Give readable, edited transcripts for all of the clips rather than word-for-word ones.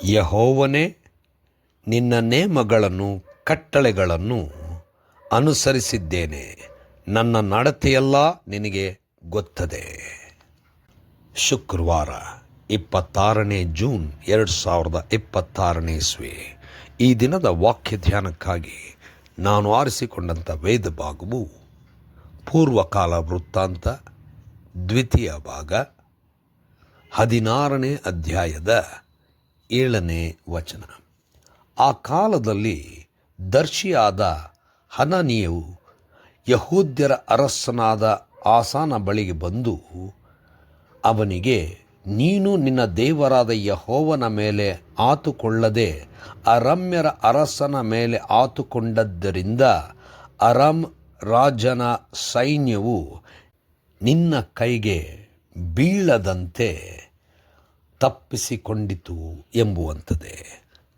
ಯೆಹೋವನೇ, ನಿನ್ನ ನೇಮಗಳನ್ನು ಕಟ್ಟಳೆಗಳನ್ನು ಅನುಸರಿಸಿದ್ದೇನೆ. ನನ್ನ ನಡತೆಯೆಲ್ಲ ನಿನಗೆ ಗೊತ್ತದೆ. ಶುಕ್ರವಾರ 26ನೇ ಜೂನ್ 2026ನೇ ಇಸ್ವಿ. ಈ ದಿನದ ವಾಕ್ಯ ಧ್ಯಾನಕ್ಕಾಗಿ ನಾನು ಆರಿಸಿಕೊಂಡಂಥ ವೇದ ಭಾಗವು ಪೂರ್ವಕಾಲ ವೃತ್ತಾಂತ 2ನೇ ಭಾಗ 16ನೇ ಅಧ್ಯಾಯದ 7ನೇ ವಚನ. ಆ ಕಾಲದಲ್ಲಿ ದರ್ಶಿಯಾದ ಹನನಿಯು ಯಹೂದ್ಯರ ಅರಸನಾದ ಆಸನ ಬಳಿಗೆ ಬಂದು ಅವನಿಗೆ, ನೀನು ನಿನ್ನ ದೇವರಾದ ಯೆಹೋವನ ಮೇಲೆ ಆತುಕೊಳ್ಳದೆ ಅರಾಮ್ಯರ ಅರಸನ ಮೇಲೆ ಆತುಕೊಂಡದ್ದರಿಂದ ಅರಾಮ್ ರಾಜನ ಸೈನ್ಯವು ನಿನ್ನ ಕೈಗೆ ಬೀಳದಂತೆ ತಪ್ಪಿಸಿಕೊಂಡಿತು ಎಂಬುವಂಥದ್ದೇ.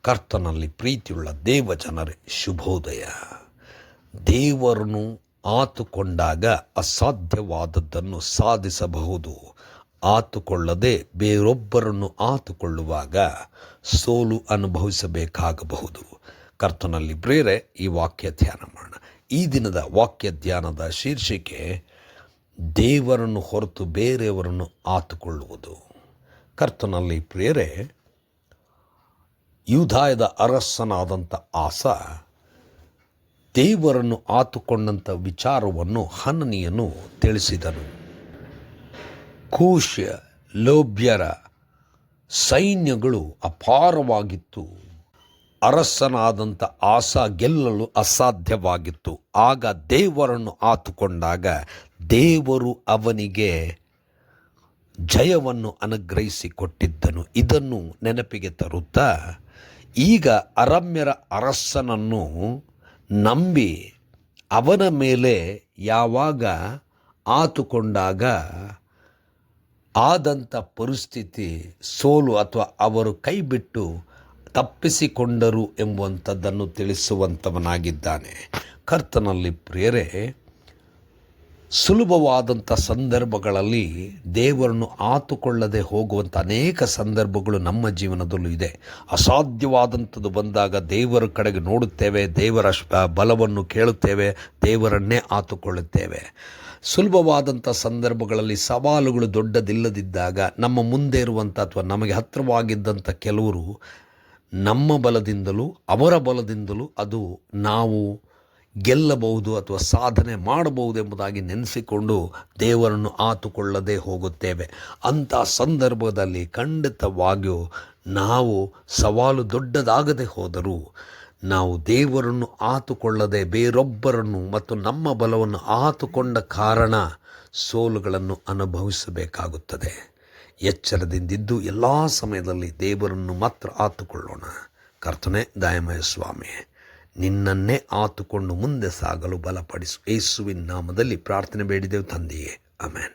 ಕರ್ತನಲ್ಲಿ ಪ್ರೀತಿಯುಳ್ಳ ದೇವಜನರೇ, ಶುಭೋದಯ. ದೇವರನ್ನು ಆತುಕೊಂಡಾಗ ಅಸಾಧ್ಯವಾದದ್ದನ್ನು ಸಾಧಿಸಬಹುದು. ಆತುಕೊಳ್ಳದೆ ಬೇರೊಬ್ಬರನ್ನು ಆತುಕೊಳ್ಳುವಾಗ ಸೋಲು ಅನುಭವಿಸಬೇಕಾಗಬಹುದು. ಕರ್ತನಲ್ಲಿ ಪ್ರಿಯರೇ, ಈ ವಾಕ್ಯ ಧ್ಯಾನ ಮಾಡೋಣ. ಈ ದಿನದ ವಾಕ್ಯ ಧ್ಯಾನದ ಶೀರ್ಷಿಕೆ, ದೇವರನ್ನು ಹೊರತು ಬೇರೆಯವರನ್ನು ಆತುಕೊಳ್ಳುವುದು. ಕರ್ತನಲ್ಲಿ ಪ್ರಿಯರೇ, ಯೂದಾಯದ ಅರಸನಾದಂಥ ಆಸ ದೇವರನ್ನು ಆತುಕೊಂಡಂಥ ವಿಚಾರವನ್ನು ಹನನಿಯನು ತಿಳಿಸಿದನು. ಕೂಶ್ಯ ಲೋಬ್ಯರ ಸೈನ್ಯಗಳು ಅಪಾರವಾಗಿತ್ತು. ಅರಸನಾದಂಥ ಆಸ ಗೆಲ್ಲಲು ಅಸಾಧ್ಯವಾಗಿತ್ತು. ಆಗ ದೇವರನ್ನು ಆತುಕೊಂಡಾಗ ದೇವರು ಅವನಿಗೆ ಜಯವನ್ನು ಅನುಗ್ರಹಿಸಿಕೊಟ್ಟಿದ್ದನು. ಇದನ್ನು ನೆನಪಿಗೆ ತರುತ್ತಾ, ಈಗ ಅರಾಮ್ಯರ ಅರಸನನ್ನು ನಂಬಿ ಅವನ ಮೇಲೆ ಯಾವಾಗ ಆತುಕೊಂಡಾಗ ಆದಂಥ ಪರಿಸ್ಥಿತಿ ಸೋಲು ಅಥವಾ ಅವರು ಕೈ ಬಿಟ್ಟು ತಪ್ಪಿಸಿಕೊಂಡರು ಎಂಬುವಂಥದ್ದನ್ನು ತಿಳಿಸುವಂಥವನಾಗಿದ್ದಾನೆ. ಕರ್ತನಲ್ಲಿ ಪ್ರಿಯರೇ, ಸುಲಭವಾದಂಥ ಸಂದರ್ಭಗಳಲ್ಲಿ ದೇವರನ್ನು ಆತುಕೊಳ್ಳದೆ ಹೋಗುವಂಥ ಅನೇಕ ಸಂದರ್ಭಗಳು ನಮ್ಮ ಜೀವನದಲ್ಲೂ ಇದೆ. ಅಸಾಧ್ಯವಾದಂಥದ್ದು ಬಂದಾಗ ದೇವರ ಕಡೆಗೆ ನೋಡುತ್ತೇವೆ, ದೇವರ ಬಲವನ್ನು ಕೇಳುತ್ತೇವೆ, ದೇವರನ್ನೇ ಆತುಕೊಳ್ಳುತ್ತೇವೆ. ಸುಲಭವಾದಂಥ ಸಂದರ್ಭಗಳಲ್ಲಿ ಸವಾಲುಗಳು ದೊಡ್ಡದಿಲ್ಲದಿದ್ದಾಗ ನಮ್ಮ ಮುಂದೆ ಇರುವಂಥ ಅಥವಾ ನಮಗೆ ಹತ್ತಿರವಾಗಿದ್ದಂಥ ಕೆಲವರು ನಮ್ಮ ಬಲದಿಂದಲೂ ಅವರ ಬಲದಿಂದಲೂ ಅದು ನಾವು ಗೆಲ್ಲಬಹುದು ಅಥವಾ ಸಾಧನೆ ಮಾಡಬಹುದು ಎಂಬುದಾಗಿ ನೆನೆಸಿಕೊಂಡು ದೇವರನ್ನು ಆತುಕೊಳ್ಳದೆ ಹೋಗುತ್ತೇವೆ. ಅಂಥ ಸಂದರ್ಭದಲ್ಲಿ ಖಂಡಿತವಾಗಿಯೂ ನಾವು ಸವಾಲು ದೊಡ್ಡದಾಗದೆ ಹೋದರೂ ನಾವು ದೇವರನ್ನು ಆತುಕೊಳ್ಳದೆ ಬೇರೊಬ್ಬರನ್ನು ಮತ್ತು ನಮ್ಮ ಬಲವನ್ನು ಆತುಕೊಂಡ ಕಾರಣ ಸೋಲುಗಳನ್ನು ಅನುಭವಿಸಬೇಕಾಗುತ್ತದೆ. ಎಚ್ಚರದಿಂದಿದ್ದು ಎಲ್ಲ ಸಮಯದಲ್ಲಿ ದೇವರನ್ನು ಮಾತ್ರ ಆತುಕೊಳ್ಳೋಣ. ಕರ್ತನೇ ದಯಾಮಯ ಸ್ವಾಮಿ, ನಿನ್ನನ್ನೇ ಆತುಕೊಂಡು ಮುಂದೆ ಸಾಗಲು ಬಲಪಡಿಸು. ಯೇಸುವಿನ ನಾಮದಲ್ಲಿ ಪ್ರಾರ್ಥನೆ ಬೇಡಿದೆವು ತಂದೆಯೇ, ಆಮೆನ್.